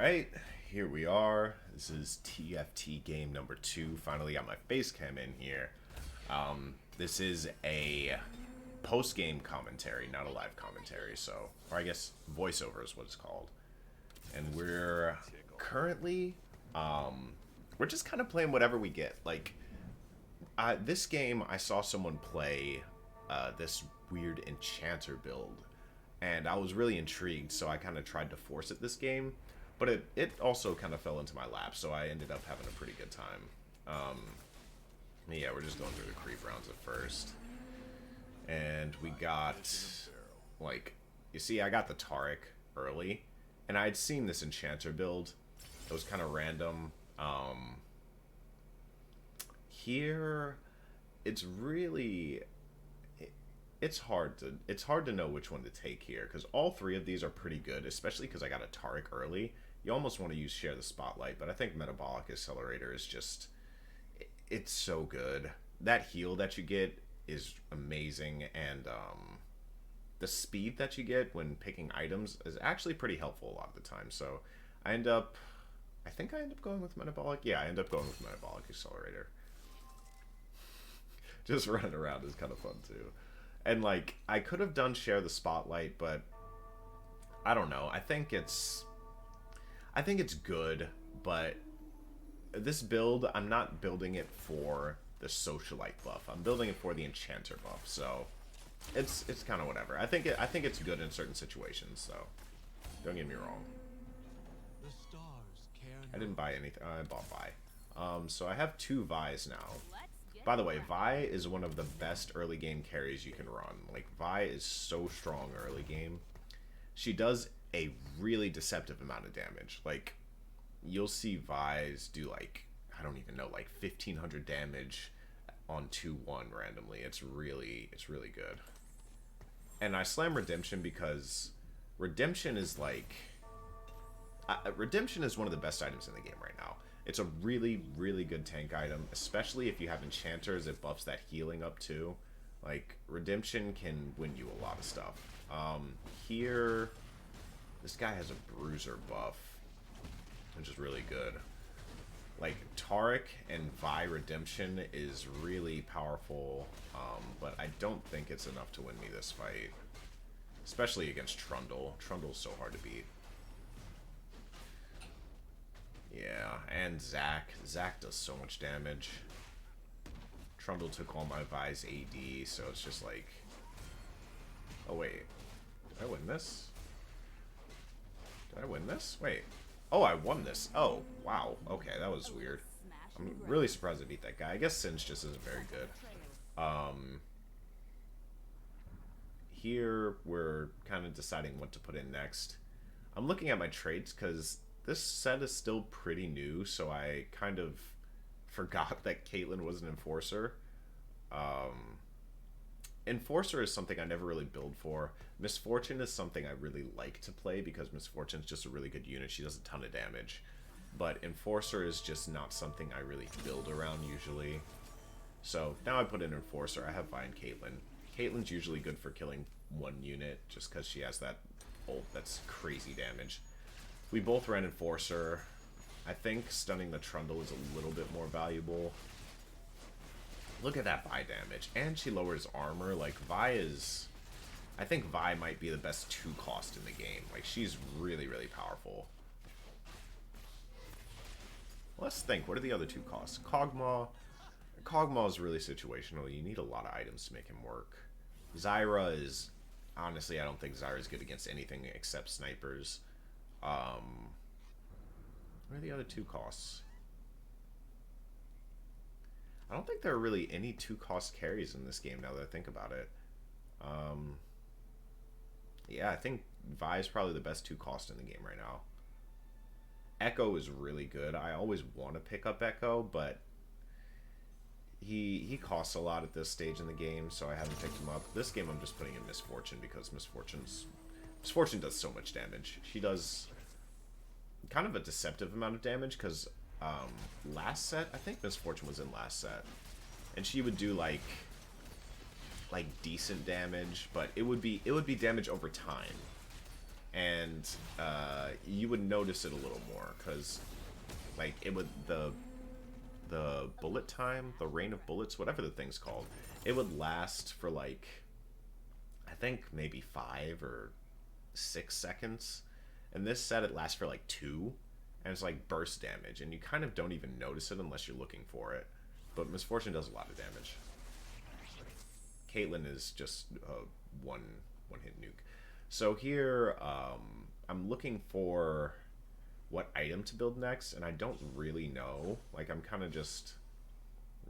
Alright, here we are. This is TFT game number 2. Finally got my face cam in here. This is a post-game commentary, not a live commentary, so, or I guess voiceover is what it's called. And we're currently, we're just kind of playing whatever we get. Like, this game, I saw someone play this weird enchanter build, and I was really intrigued, so I kind of tried to force it this game. But it also kind of fell into my lap, so I ended up having a pretty good time. Yeah, we're just going through the creep rounds at first. And we got, like, you see, I got the Taric early, and I had seen this enchanter build. It was kind of random. Here, it's really... It's hard to know which one to take here, because all three of these are pretty good, especially because I got a Taric early. You almost want to use Share the Spotlight, but I think Metabolic Accelerator is just... It's so good. That heal that you get is amazing, and the speed that you get when picking items is actually pretty helpful a lot of the time. So I think I end up going with Metabolic. Yeah, I end up going with Metabolic Accelerator. Just running around is kind of fun too. And, like, I could have done Share the Spotlight, but I don't know. I think it's good, but this build, I'm not building it for the Socialite buff. I'm building it for the Enchanter buff, so it's kind of whatever. I think it's good in certain situations, so don't get me wrong. I didn't buy anything. I bought Vi. So I have 2 Vi's now. By the way, Vi is one of the best early game carries you can run. Like, Vi is so strong early game. She does a really deceptive amount of damage. Like, you'll see Vi's do, like, I don't even know, like 1,500 damage on 2-1 randomly. It's really good. And I slam Redemption because Redemption is like... Redemption is one of the best items in the game right now. It's a really, really good tank item, especially if you have enchanters. It buffs that healing up too. Like, Redemption can win you a lot of stuff. Here, this guy has a bruiser buff, which is really good. Like, Taric and Vi Redemption is really powerful, but I don't think it's enough to win me this fight. Especially against Trundle. Trundle's so hard to beat. Yeah, and Zac. Zac does so much damage. Trundle took all my Vi's AD, so it's just like... Oh, wait. Did I win this? Did I win this? Wait. Oh, I won this. Oh, wow. Okay, that was weird. I'm really surprised I beat that guy. I guess Singe just isn't very good. Here, we're kind of deciding what to put in next. I'm looking at my traits, because... This set is still pretty new, so I kind of forgot that Caitlyn was an Enforcer. Enforcer is something I never really build for. Misfortune is something I really like to play because Misfortune is just a really good unit. She does a ton of damage. But Enforcer is just not something I really build around usually. So now I put in Enforcer. I have Vi and Caitlyn. Caitlyn's usually good for killing one unit just because she has that ult that's crazy damage. We both ran Enforcer. I think stunning the Trundle is a little bit more valuable. Look at that Vi damage. And she lowers armor. Like, Vi is... I think Vi might be the best 2-cost in the game. Like, she's really, really powerful. Let's think. What are the other 2 costs? Kog'Maw. Kog'Maw is really situational. You need a lot of items to make him work. Zyra is... Honestly, I don't think Zyra is good against anything except snipers. What are the other 2 costs? I don't think there are really any 2-cost carries in this game now that I think about it. Yeah, I think Vi is probably the best 2-cost in the game right now. Echo is really good. I always want to pick up Echo, but he costs a lot at this stage in the game, so I haven't picked him up. This game I'm just putting in Misfortune because Misfortune does so much damage. She does kind of a deceptive amount of damage because last set, I think Misfortune was in last set, and she would do like decent damage, but it would be damage over time. and you would notice it a little more, because like it would the bullet time, the rain of bullets, whatever the thing's called, it would last for like I think maybe 5 or 6 seconds. And this set it lasts for like 2, and it's like burst damage, and you kind of don't even notice it unless you're looking for it. But Misfortune does a lot of damage. Caitlyn is just a one hit nuke. So here, I'm looking for what item to build next, and I don't really know. Like, I'm kind of just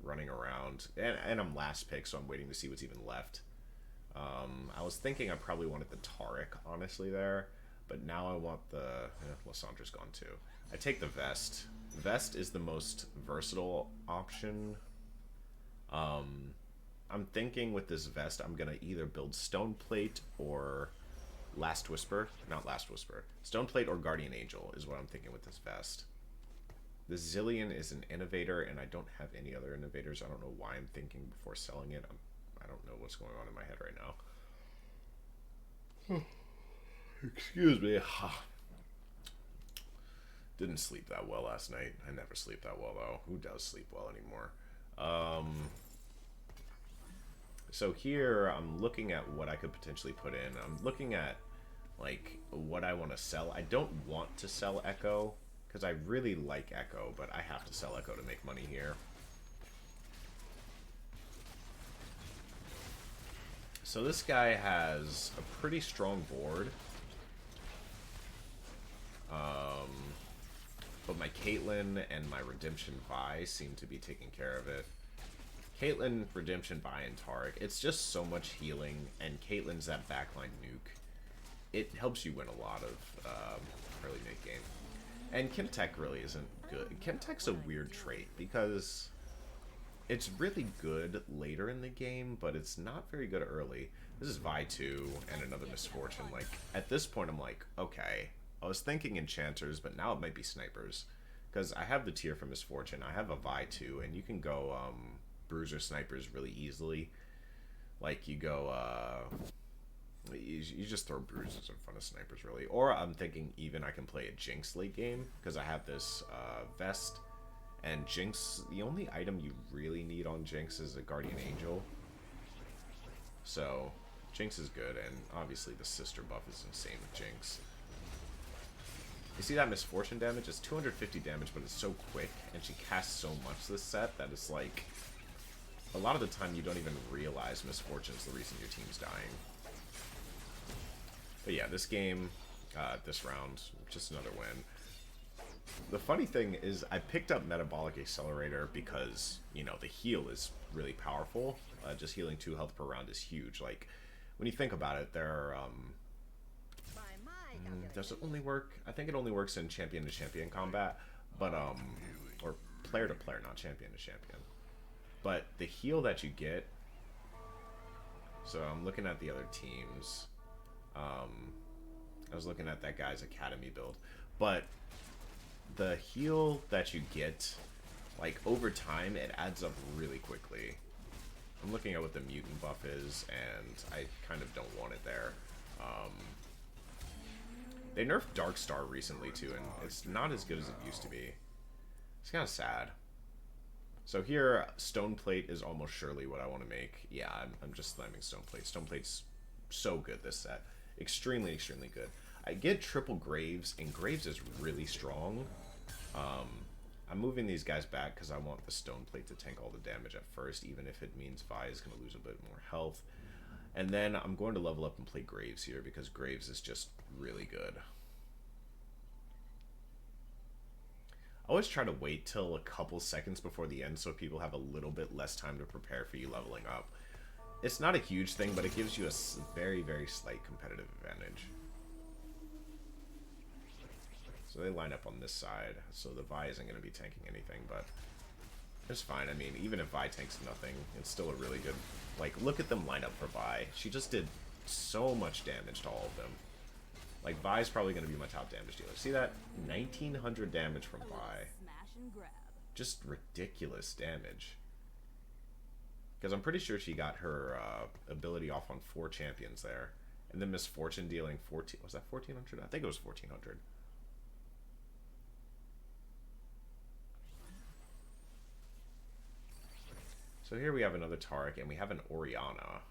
running around, and I'm last pick, so I'm waiting to see what's even left. I was thinking I probably wanted the Taric, honestly, there, but now I want the... Lissandra's gone too. I take the Vest. Vest is the most versatile option. I'm thinking with this Vest, I'm going to either build Stoneplate or Last Whisper. Not Last Whisper. Stoneplate or Guardian Angel is what I'm thinking with this Vest. The Zillion is an innovator, and I don't have any other innovators. I don't know why I'm thinking before selling it. I don't know what's going on in my head right now. Excuse me. Didn't sleep that well last night. I never sleep that well, though. Who does sleep well anymore? So here, I'm looking at what I could potentially put in. I'm looking at, like, what I want to sell. I don't want to sell Echo, because I really like Echo, but I have to sell Echo to make money here. So this guy has a pretty strong board. But my Caitlyn and my Redemption Vi seem to be taking care of it. Caitlyn, Redemption Vi, and Taric. It's just so much healing, and Caitlyn's that backline nuke. It helps you win a lot of early mid-game. And Chemtech really isn't good. Chemtech's a weird trait, because it's really good later in the game, but it's not very good early. This is Vi 2 and another Misfortune. Like, at this point, I'm like, okay. I was thinking Enchanters, but now it might be Snipers. Because I have the tier for Misfortune. I have a Vi 2, and you can go Bruiser Snipers really easily. Like, you go... You just throw Bruisers in front of Snipers, really. Or I'm thinking even I can play a Jinx late game, because I have this Vest. And Jinx, the only item you really need on Jinx is a Guardian Angel. So, Jinx is good, and obviously the sister buff is insane with Jinx. You see that Misfortune damage? It's 250 damage, but it's so quick, and she casts so much this set that it's like... A lot of the time you don't even realize Misfortune's the reason your team's dying. But yeah, this game, this round, just another win. The funny thing is, I picked up Metabolic Accelerator because, you know, the heal is really powerful. Just healing 2 health per round is huge. Like, when you think about it, there are, does it only work? I think it only works in champion-to-champion combat, but, or player-to-player, not champion-to-champion. But the heal that you get, so I'm looking at the other teams. I was looking at that guy's Academy build, but the heal that you get, like, over time, it adds up really quickly. I'm looking at what the mutant buff is, and I kind of don't want it there. They nerfed Darkstar recently, too, and it's not as good as it used to be. It's kind of sad. So here, Stoneplate is almost surely what I want to make. Yeah, I'm just slamming Stoneplate. Stoneplate's so good this set. Extremely, extremely good. I get triple Graves, and Graves is really strong. I'm moving these guys back because I want the Stoneplate to tank all the damage at first, even if it means Vi is going to lose a bit more health. And then I'm going to level up and play Graves here because Graves is just really good. I always try to wait till a couple seconds before the end so people have a little bit less time to prepare for you leveling up. It's not a huge thing, but it gives you a very, very slight competitive advantage. So they line up on this side, so the Vi isn't going to be tanking anything, but it's fine. I mean, even if Vi tanks nothing, it's still a really good... Like, look at them line up for Vi. She just did so much damage to all of them. Like, Vi's probably going to be my top damage dealer. See that? 1,900 damage from Vi. Just ridiculous damage. Because I'm pretty sure she got her ability off on 4 champions there. And then Misfortune dealing 14. Was that 1400? I think it was 1400. So here we have another Taric, and we have an Orianna.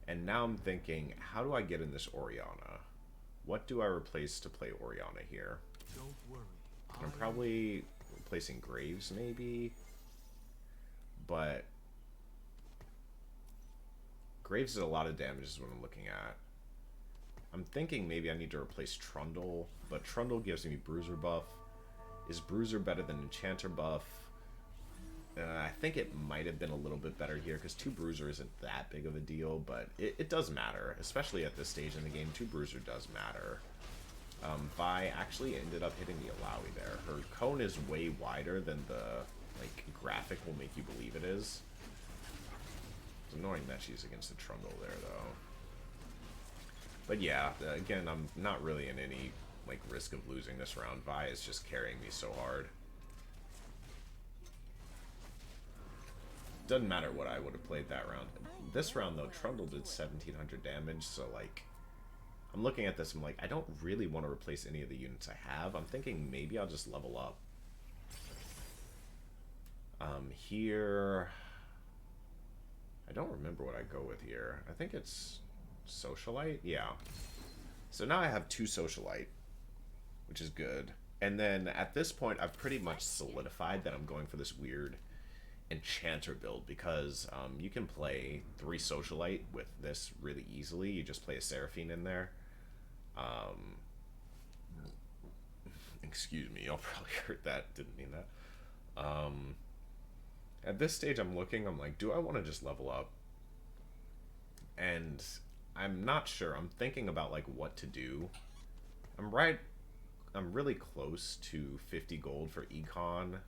And now I'm thinking, how do I get in this Orianna? What do I replace to play Orianna here? Don't worry. I'm probably replacing Graves, maybe. But Graves is a lot of damage is what I'm looking at. I'm thinking maybe I need to replace Trundle, but Trundle gives me Bruiser buff. Is Bruiser better than Enchanter buff? I think it might have been a little bit better here, because 2 Bruiser isn't that big of a deal, but it does matter, especially at this stage in the game. 2 Bruiser does matter. Vi actually ended up hitting the Alawi there. Her cone is way wider than the graphic will make you believe it is. It's annoying that she's against the Trundle there, though. But yeah, again, I'm not really in any risk of losing this round. Vi is just carrying me so hard. Doesn't matter what I would have played that round. This round, though, Trundle did 1700 damage, so, I'm looking at this, I'm like, I don't really want to replace any of the units I have. I'm thinking maybe I'll just level up. Here... I don't remember what I go with here. I think it's Socialite? Yeah. So now I have 2 Socialite, which is good. And then at this point, I've pretty much solidified that I'm going for this weird Enchanter build, because you can play 3 Socialite with this really easily. You just play a Seraphine in there. Excuse me, y'all probably heard that. Didn't mean that. At this stage, I'm like, do I want to just level up? And I'm not sure. I'm thinking about what to do. I'm really close to 50 gold for Econ.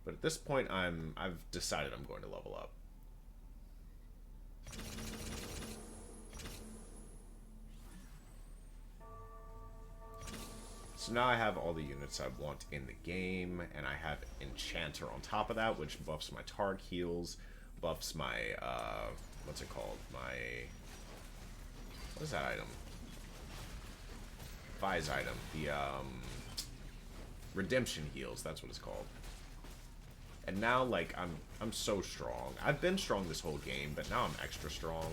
But at this point, I've decided I'm going to level up. So now I have all the units I want in the game, and I have Enchanter on top of that, which buffs my Targ heals, buffs my, what's it called? What is that item? Vi's item. The, Redemption heals, that's what it's called. And now, I'm so strong. I've been strong this whole game, but now I'm extra strong.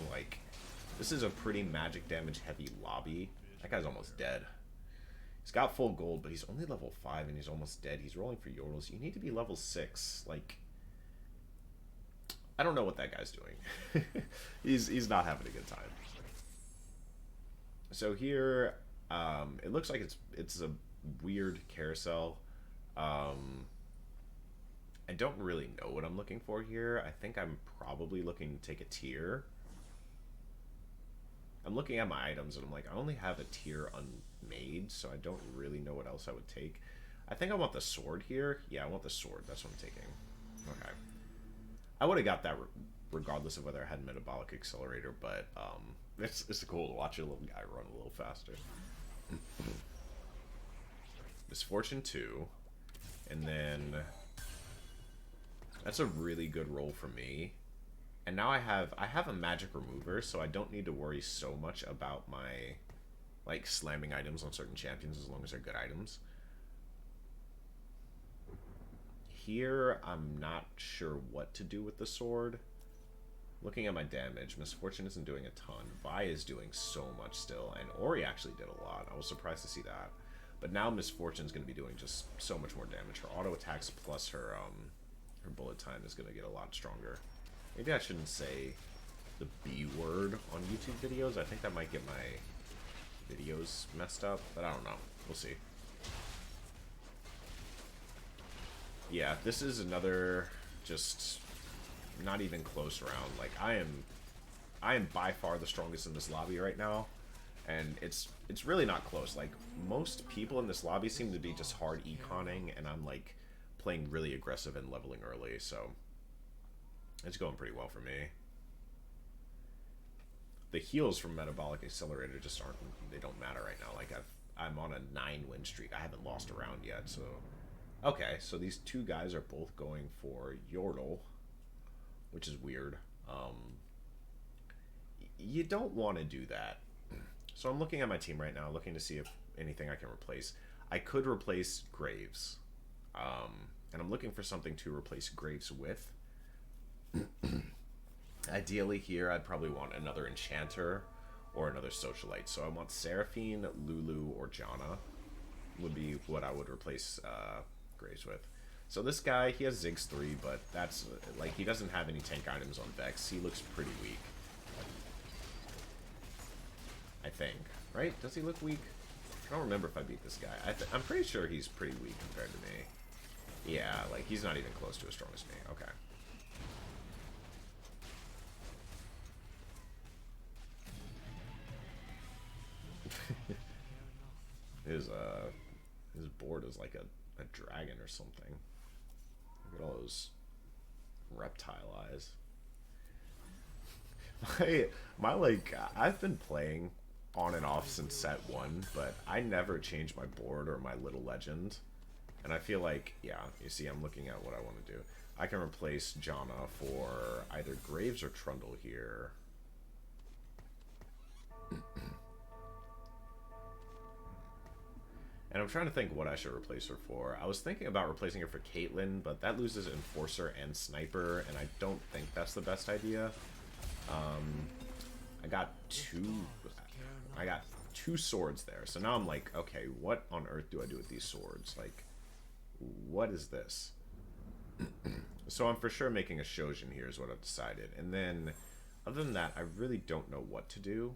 This is a pretty magic damage heavy lobby. That guy's almost dead. He's got full gold, but he's only level 5 and he's almost dead. He's rolling for Yordles. You need to be level 6. I don't know what that guy's doing. He's not having a good time. So here, it looks like it's a weird carousel. I don't really know what I'm looking for here. I think I'm probably looking to take a tier. I'm looking at my items and I'm like, I only have a tier unmade, so I don't really know what else I would take. I think I want the sword here. Yeah, I want the sword. That's what I'm taking. Okay. I would have got that regardless of whether I had Metabolic Accelerator, but it's cool to watch a little guy run a little faster. Misfortune 2. And then... that's a really good roll for me. And now I have a magic remover, so I don't need to worry so much about my slamming items on certain champions as long as they're good items. Here, I'm not sure what to do with the sword. Looking at my damage, Misfortune isn't doing a ton. Vi is doing so much still, and Ori actually did a lot. I was surprised to see that. But now Misfortune's going to be doing just so much more damage. Her auto attacks plus her bullet time is going to get a lot stronger. Maybe I shouldn't say the B word on YouTube videos. I think that might get my videos messed up, but I don't know. We'll see. Yeah, this is another just not even close round. I am by far the strongest in this lobby right now, and it's really not close. Most people in this lobby seem to be just hard econing, and I'm playing really aggressive and leveling early, so it's going pretty well for me. The heals from Metabolic Accelerator just they don't matter right now. I'm on a 9-win streak. I haven't lost a round yet, so... Okay, so these two guys are both going for Yordle, which is weird. you don't want to do that. So I'm looking at my team right now, looking to see if anything I can replace. I could replace Graves. And I'm looking for something to replace Graves with. Ideally here, I'd probably want another Enchanter or another Socialite. So I want Seraphine, Lulu, or Janna would be what I would replace Graves with. So this guy, he has Ziggs 3, but that's, like, he doesn't have any tank items on Vex. He looks pretty weak. I think. Right? Does he look weak? I don't remember if I beat this guy. I'm pretty sure he's pretty weak compared to me. Yeah, like, he's not even close to as strong as me. Okay. His board is like a dragon or something. Look at all those reptile eyes. Like, I've been playing on and off since set 1, but I never change my board or my little legend. And I feel like, yeah, you see, I'm looking at what I want to do. I can replace Janna for either Graves or Trundle here. And I'm trying to think what I should replace her for. I was thinking about replacing her for Caitlyn, but that loses Enforcer and Sniper, and I don't think that's the best idea. I got two swords there, so now I'm like, okay, what on earth do I do with these swords? Like, what is this? So I'm for sure making a Shojin here is what I've decided. And then, other than that, I really don't know what to do.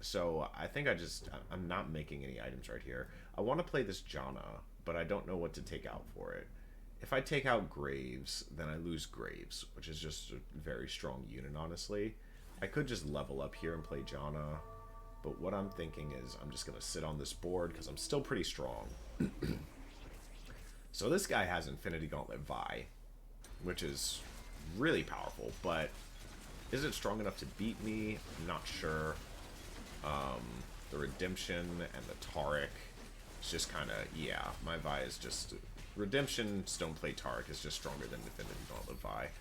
So I think I'm not making any items right here. I want to play this Janna, but I don't know what to take out for it. If I take out Graves, then I lose Graves, which is just a very strong unit, honestly. I could just level up here and play Janna, but what I'm thinking is I'm just going to sit on this board because I'm still pretty strong. So this guy has Infinity Gauntlet Vi, which is really powerful, but is it strong enough to beat me? I'm not sure. The Redemption and the Taric, it's just kind of, yeah, my Vi is just, Redemption, Stoneplate, Taric is just stronger than Infinity Gauntlet Vi.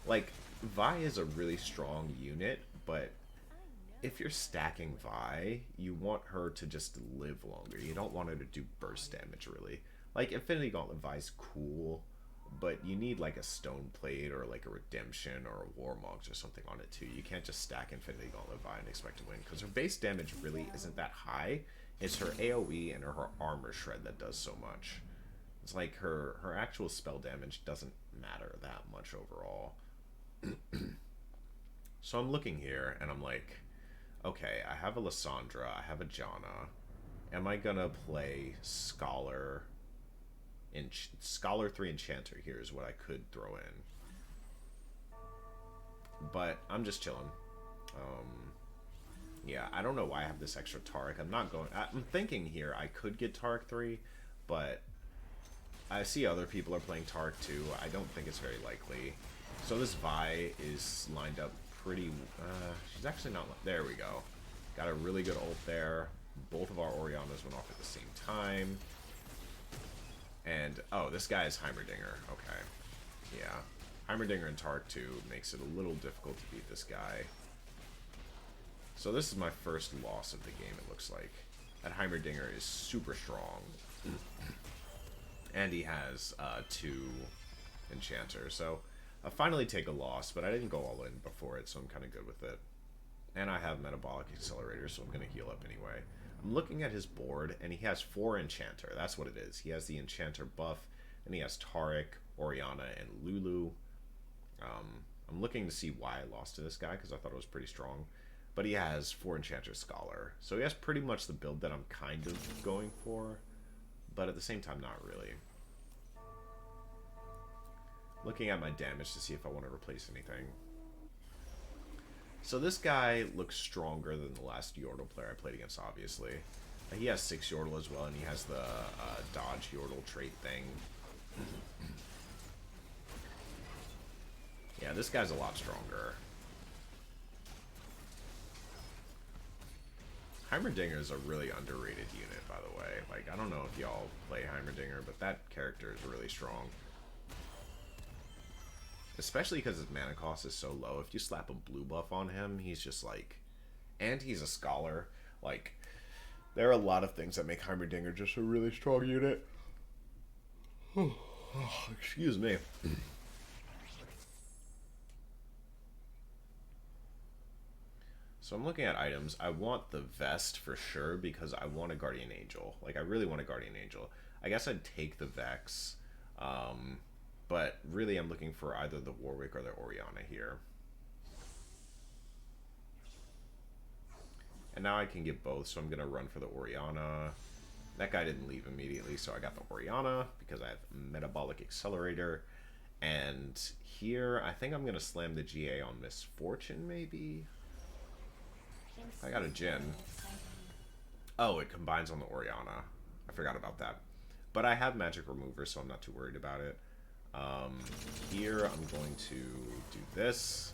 Like, Vi is a really strong unit, but if you're stacking Vi, you want her to just live longer. You don't want her to do burst damage, really. Like, Infinity Gauntlet Vi is cool, but you need like a Stoneplate or like a Redemption or a Warmogs or something on it too. You can't just stack Infinity Gauntlet Vi and expect to win, because her base damage really isn't that high. It's her AoE and her armor shred that does so much. It's like her actual spell damage doesn't matter that much overall. So I'm looking here and I'm like, okay, I have a Lissandra, I have a Janna. Am I gonna play Scholar? Scholar 3 Enchanter here is what I could throw in. But I'm just chilling. Yeah, I don't know why I have this extra Taric. I'm thinking here I could get Taric 3, but I see other people are playing Taric 2. I don't think it's very likely. So this Vi is lined up pretty... she's actually not... There we go. Got a really good ult there. Both of our Orianas went off at the same time. And, oh, this guy is Heimerdinger. Okay. Yeah. Heimerdinger and Taric 2 makes it a little difficult to beat this guy. So this is my first loss of the game, it looks like. That Heimerdinger is super strong. And he has 2 Enchanters. So I finally take a loss, but I didn't go all in before it, so I'm kind of good with it. And I have Metabolic Accelerator, so I'm going to heal up anyway. I'm looking at his board, and he has 4 Enchanter. That's what it is. He has the Enchanter buff, and he has Taric, Oriana, and Lulu. I'm looking to see why I lost to this guy, because I thought it was pretty strong. But he has 4 Enchanter Scholar. So he has pretty much the build that I'm kind of going for, but at the same time, not really. Looking at my damage to see if I want to replace anything. So this guy looks stronger than the last Yordle player I played against, obviously. He has 6 Yordle as well, and he has the dodge Yordle trait thing. Yeah, this guy's a lot stronger. Heimerdinger is a really underrated unit, by the way. Like, I don't know if y'all play Heimerdinger, but that character is really strong. Especially because his mana cost is so low. If you slap a blue buff on him, he's just like... And he's a scholar. Like, there are a lot of things that make Heimerdinger just a really strong unit. Excuse me. So I'm looking at items. I want the vest for sure because I want a Guardian Angel. Like, I really want a Guardian Angel. I guess I'd take the Vex. But really I'm looking for either the Warwick or the Orianna here. And now I can get both, so I'm going to run for the Orianna. That guy didn't leave immediately, so I got the Orianna because I have Metabolic Accelerator. And here, I think I'm going to slam the GA on Misfortune, maybe? I got a Jhin. Oh, it combines on the Orianna. I forgot about that. But I have Magic Remover, so I'm not too worried about it. Here, I'm going to do this.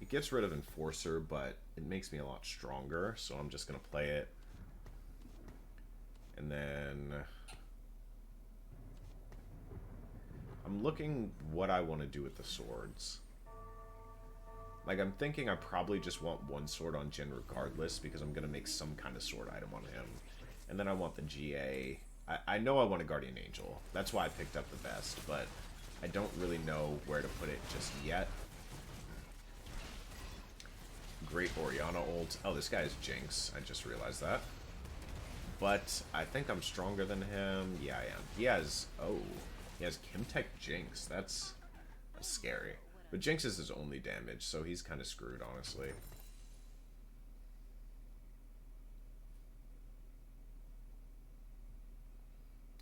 It gets rid of Enforcer, but it makes me a lot stronger, so I'm just going to play it. And then I'm looking what I want to do with the swords. Like, I'm thinking I probably just want one sword on Jhin regardless, because I'm going to make some kind of sword item on him. And then I want the GA. I know I want a Guardian Angel. That's why I picked up the vest, but I don't really know where to put it just yet. Great Orianna ult. Oh, this guy is Jinx. I just realized that. But I think I'm stronger than him. Yeah, I am. He has Kimtech Jinx. That's scary. But Jinx is his only damage, so he's kind of screwed, honestly.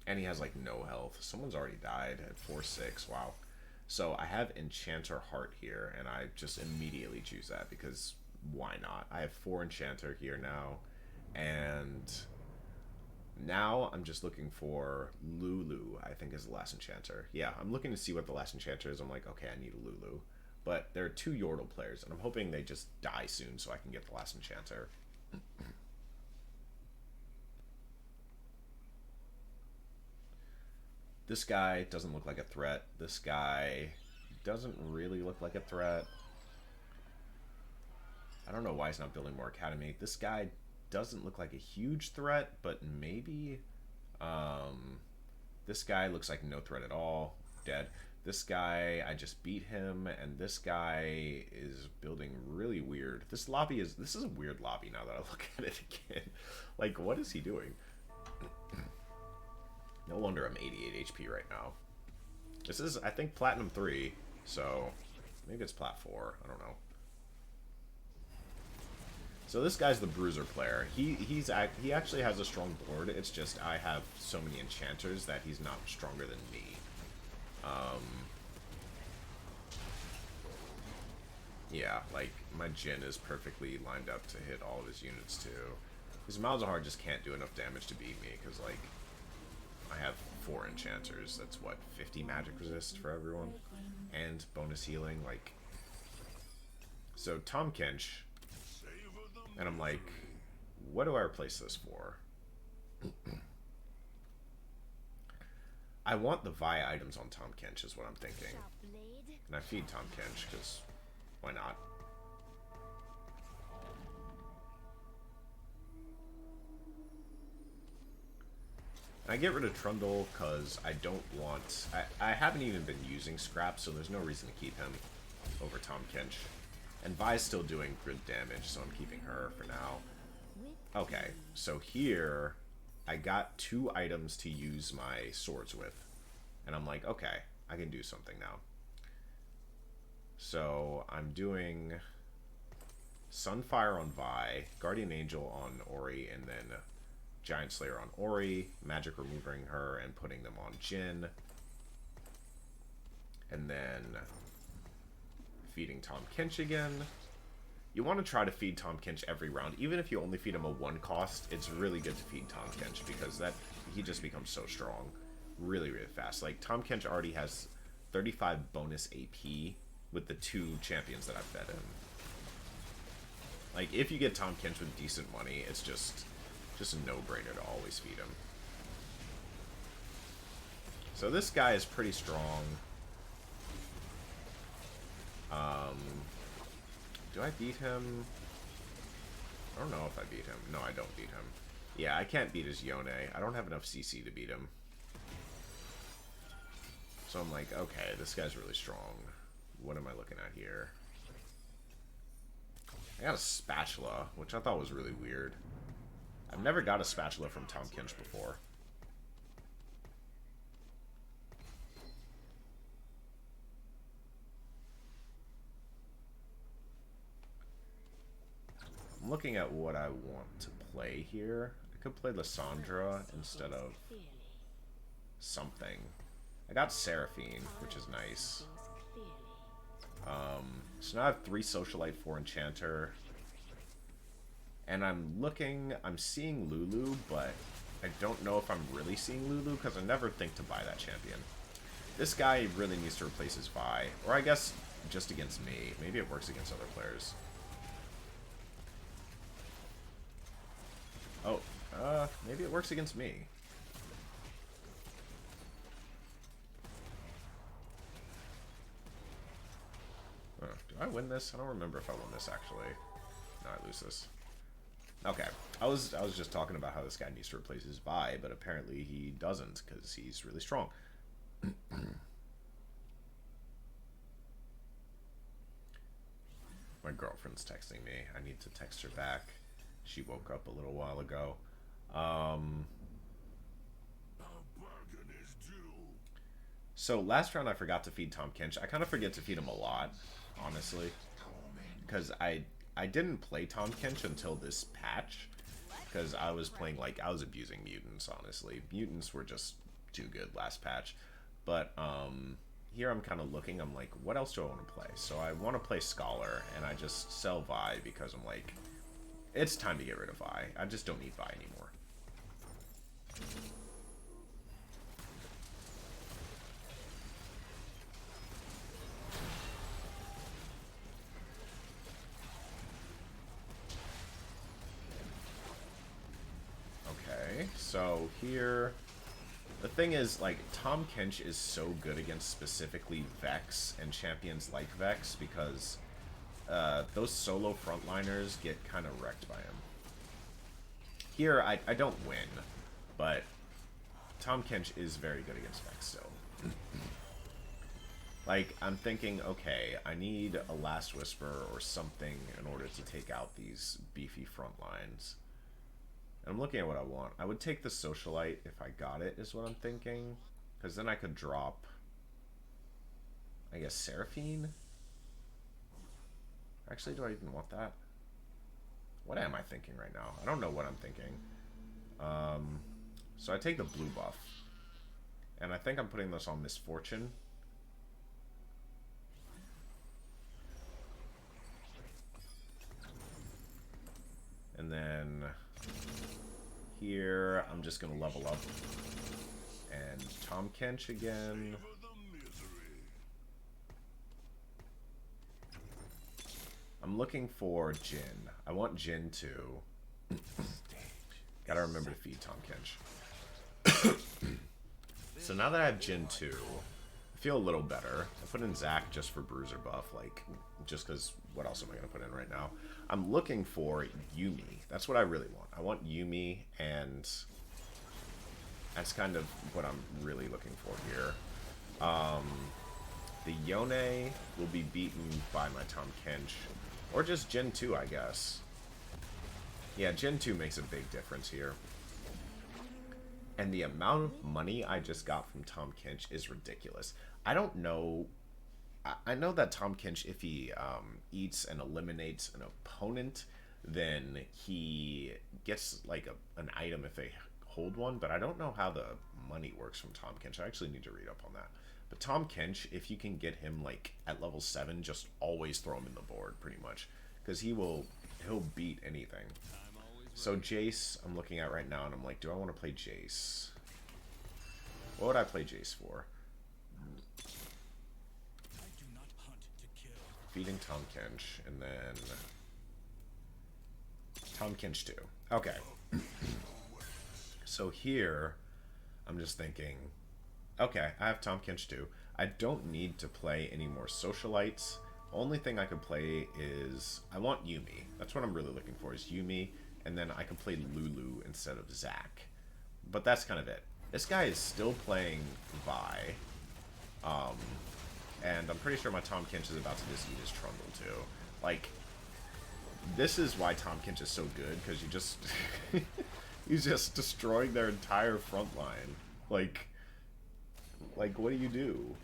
And he has, like, no health. Someone's already died at 4-6. Wow. So I have Enchanter Heart here, and I just immediately choose that because why not? I have 4 Enchanter here now, and now I'm just looking for Lulu, I think is the last Enchanter. Yeah, I'm looking to see what the last Enchanter is. I'm like, okay, I need a Lulu. But there are 2 Yordle players, and I'm hoping they just die soon so I can get the last Enchanter. This guy doesn't look like a threat. This guy doesn't really look like a threat. I don't know why he's not building more Academy. This guy doesn't look like a huge threat, but maybe. This guy looks like no threat at all. Dead. This guy, I just beat him, and this guy is building really weird. This is a weird lobby now that I look at it again. Like, what is he doing? No wonder I'm 88 HP right now. This is, I think, Platinum 3, so maybe it's Plat 4. I don't know. So this guy's the Bruiser player. He actually has a strong board. It's just I have so many enchanters that he's not stronger than me. Yeah, like my Jhin is perfectly lined up to hit all of his units too. His Malzahar just can't do enough damage to beat me because like I have 4 enchanters. That's what, 50 magic resist for everyone, and bonus healing. Like, so TAHM Kench. And I'm like, what do I replace this for? I want the Vi items on TAHM Kench is what I'm thinking. And I feed TAHM Kench, because why not? And I get rid of Trundle because I don't want... I haven't even been using Scrap, so there's no reason to keep him over TAHM Kench. And Vi's still doing good damage, so I'm keeping her for now. Okay, so here, I got 2 items to use my swords with. And I'm like, okay, I can do something now. So, I'm doing Sunfire on Vi, Guardian Angel on Ori, and then Giant Slayer on Ori, Magic Removing her and putting them on Jhin. And then feeding TAHM Kench again. You want to try to feed TAHM Kench every round. Even if you only feed him a 1 cost, it's really good to feed TAHM Kench because he just becomes so strong really, really fast. Like, TAHM Kench already has 35 bonus AP with the 2 champions that I've fed him. Like, if you get TAHM Kench with decent money, it's just a no-brainer to always feed him. So this guy is pretty strong. Do I beat him? I don't know if I beat him. No, I don't beat him. Yeah, I can't beat his Yone. I don't have enough CC to beat him. So I'm like, okay, this guy's really strong. What am I looking at here? I got a spatula, which I thought was really weird. I've never got a spatula from TAHM KENCH before. I'm looking at what I want to play here. I could play Lissandra instead of something. I got Seraphine, which is nice. So now I have 3 Socialite, 4 Enchanter. And I'm seeing Lulu, but I don't know if I'm really seeing Lulu, because I never think to buy that champion. This guy really needs to replace his Vi. Or I guess just against me. Maybe it works against other players. Oh, maybe it works against me. Do I win this? I don't remember if I won this, actually. No, I lose this. Okay. I was just talking about how this guy needs to replace his Vi, but apparently he doesn't, because he's really strong. My girlfriend's texting me. I need to text her back. She woke up a little while ago. So last round I forgot to feed TAHM KENCH. I kind of forget to feed him a lot, honestly, because I didn't play TAHM KENCH until this patch, because I was playing, like, I was abusing mutants, honestly. Mutants were just too good last patch. But here I'm kind of looking, I'm like, what else do I want to play? So I want to play Scholar, and I just sell Vi because I'm like, it's time to get rid of Vi. I just don't need Vi anymore. Okay, so here, the thing is, like, TAHM KENCH is so good against specifically Vex and champions like Vex, because those solo frontliners get kind of wrecked by him. Here, I don't win, but TAHM KENCH is very good against Vex still. Like, I'm thinking, okay, I need a Last Whisper or something in order to take out these beefy front lines. And I'm looking at what I want. I would take the Socialite if I got it, is what I'm thinking. Because then I could drop, I guess, Seraphine? Actually, do I even want that? What am I thinking right now? I don't know what I'm thinking. So I take the blue buff. And I think I'm putting this on Misfortune. And then here, I'm just going to level up. And TAHM KENCH again. I'm looking for Jin. I want Jin too. Gotta remember to feed TAHM KENCH. So now that I have Jin 2, I feel a little better. I put in Zac just for bruiser buff, like, just because what else am I going to put in right now? I'm looking for Yuumi. That's what I really want. I want Yuumi, and that's kind of what I'm really looking for here. The Yone will be beaten by my TAHM KENCH, or just Gen 2, I guess. Yeah, Gen 2 makes a big difference here. And the amount of money I just got from TAHM KENCH is ridiculous. I don't know. I know that TAHM KENCH, if he eats and eliminates an opponent, then he gets like an item if they hold one. But I don't know how the money works from TAHM KENCH. I actually need to read up on that. But TAHM KENCH, if you can get him like at level 7, just always throw him in the board pretty much, because he'll beat anything. So Jace, I'm looking at right now, and I'm like, do I want to play Jace? What would I play Jace for? Feeding TAHM KENCH, and then TAHM KENCH 2. Okay. So here, I'm just thinking, okay, I have TAHM KENCH 2. I don't need to play any more Socialites. Only thing I could play is... I want Yuumi. That's what I'm really looking for, is Yuumi. And then I can play Lulu instead of Zac. But that's kind of it. This guy is still playing Vi. And I'm pretty sure my Tahm Kench is about to just eat his Trundle too. Like, this is why Tahm Kench is so good, because you just... he's just destroying their entire front line. Like, what do you do?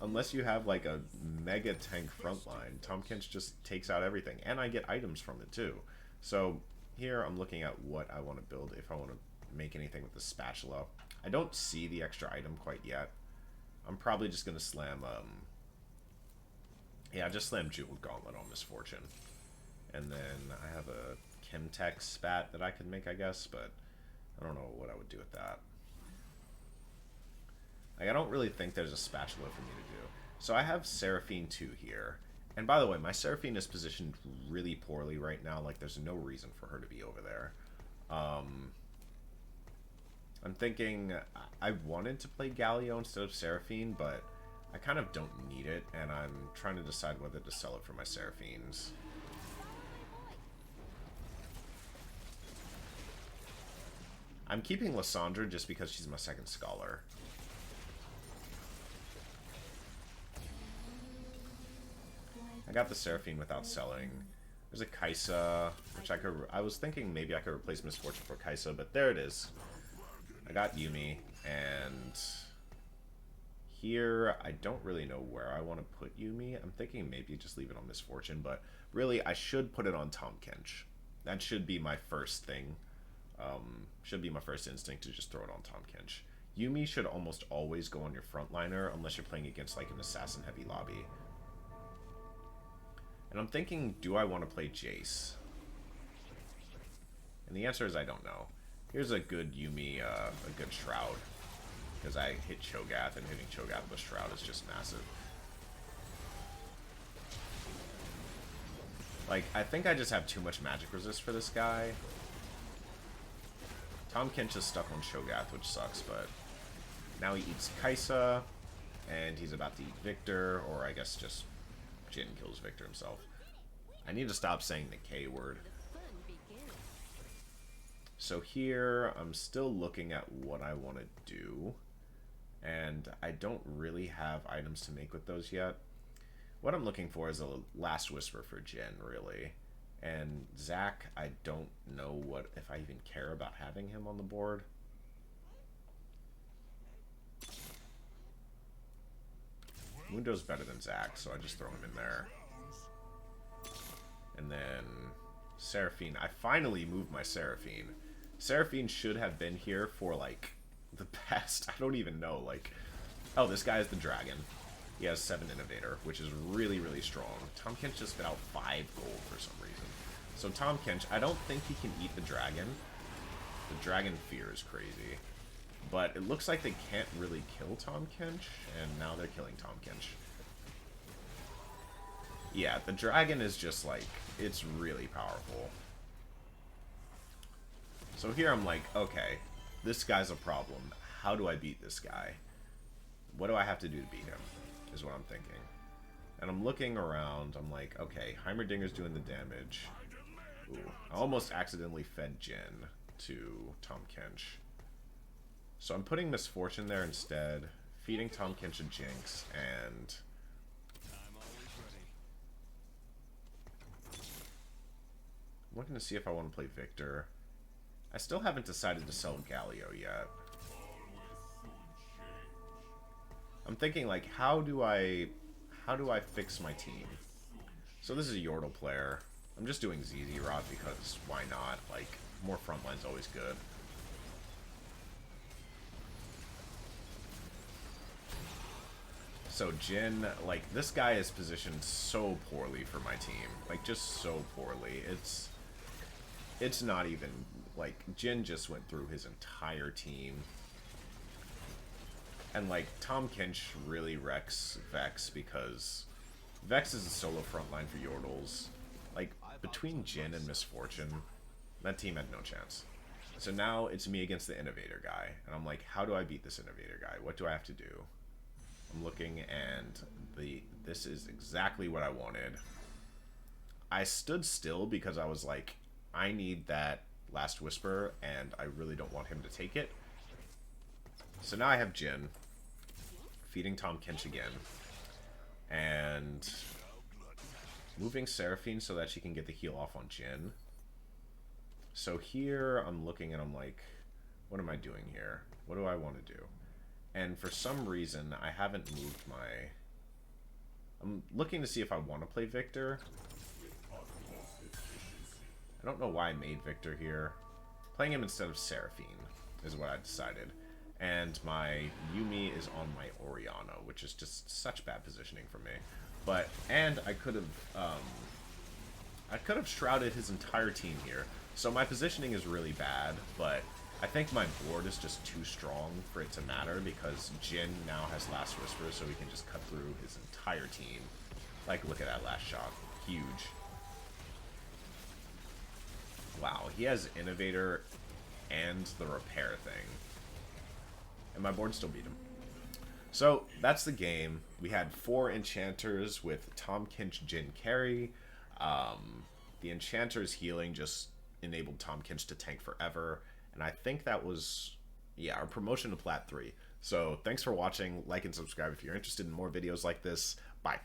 Unless you have, like, a mega tank front line, Tahm Kench just takes out everything. And I get items from it, too. So, here I'm looking at what I want to build, if I want to make anything with the spatula. I don't see the extra item quite yet. I'm probably just going to slam, yeah, just slam Jeweled Gauntlet on Misfortune. And then I have a Chemtech spat that I could make, I guess, but I don't know what I would do with that. Like, I don't really think there's a spatula for me to do. So I have Seraphine 2 here. And by the way, my Seraphine is positioned really poorly right now. Like, there's no reason for her to be over there. I'm thinking I wanted to play Galio instead of Seraphine, but I kind of don't need it, and I'm trying to decide whether to sell it for my Seraphines. I'm keeping Lysandra just because she's my second Scholar. I got the Seraphine without selling. There's a Kaisa, which I was thinking maybe I could replace Misfortune for Kaisa, but there it is. I got Yuumi, and here I don't really know where I want to put Yuumi. I'm thinking maybe just leave it on Misfortune, but really I should put it on Tahm Kench. That should be my first thing. Should be my first instinct to just throw it on Tahm Kench. Yuumi should almost always go on your frontliner unless you're playing against like an assassin heavy lobby. And I'm thinking, do I want to play Jace? And the answer is I don't know. Here's a good Yuumi, a good Shroud. Because I hit Cho'Gath, and hitting Cho'Gath with Shroud is just massive. Like, I think I just have too much magic resist for this guy. Tahm Kench is stuck on Cho'Gath, which sucks, but now he eats Kaisa, and he's about to eat Victor, or I guess just Jhin kills Victor himself. I need to stop saying the K word. So here, I'm still looking at what I want to do, and I don't really have items to make with those yet. What I'm looking for is a Last Whisper for Jhin, really. And Zac, I don't know if I even care about having him on the board. Mundo's better than Zac, so I just throw him in there. And then Seraphine. I finally moved my Seraphine. Seraphine should have been here for, like, the past, I don't even know, like... Oh, this guy is the dragon. He has 7 Innovator, which is really, really strong. Tahm Kench just spit out 5 gold for some reason. So Tahm Kench, I don't think he can eat the dragon. The dragon fear is crazy. But it looks like they can't really kill Tahm Kench, and now they're killing Tahm Kench. Yeah, the dragon is just like, it's really powerful. So here I'm like, okay, this guy's a problem. How do I beat this guy? What do I have to do to beat him, is what I'm thinking. And I'm looking around, I'm like, okay, Heimerdinger's doing the damage. Ooh, I almost accidentally fed Jhin to Tahm Kench. So I'm putting Misfortune there instead, feeding Tahm Kench a Jinx, and... I'm looking to see if I want to play Victor. I still haven't decided to sell Galio yet. I'm thinking, like, how do I fix my team? So this is a Yordle player. I'm just doing ZZ Rot because why not? Like, more frontline's always good. So Jhin, like, this guy is positioned so poorly for my team. Like, just so poorly. It's not even, like, Jhin just went through his entire team. And, like, Tahm Kench really wrecks Vex because Vex is a solo frontline for Yordles. Like, between Jhin and Misfortune, that team had no chance. So now it's me against the Innovator guy. And I'm like, how do I beat this Innovator guy? What do I have to do? I'm looking, and this is exactly what I wanted. I stood still because I was like, I need that Last Whisper, and I really don't want him to take it. So now I have Jin, feeding TAHM KENCH again, and moving Seraphine so that she can get the heal off on Jin. So here I'm looking and I'm like, what am I doing here? What do I want to do? And for some reason, I haven't moved my... I'm looking to see if I want to play Victor. I don't know why I made Victor here. Playing him instead of Seraphine is what I decided. And my Yuumi is on my Orianna, which is just such bad positioning for me. But, and I could have shrouded his entire team here. So my positioning is really bad, but I think my board is just too strong for it to matter because Jin now has Last Whisper, so he can just cut through his entire team. Like, look at that last shot. Huge. Wow, he has Innovator and the Repair thing. And my board still beat him. So, that's the game. We had 4 Enchanters with TAHM KENCH Jin carry. The Enchanter's healing just enabled TAHM KENCH to tank forever. And I think that was, yeah, our promotion to Plat 3. So, thanks for watching. Like and subscribe if you're interested in more videos like this. Bye.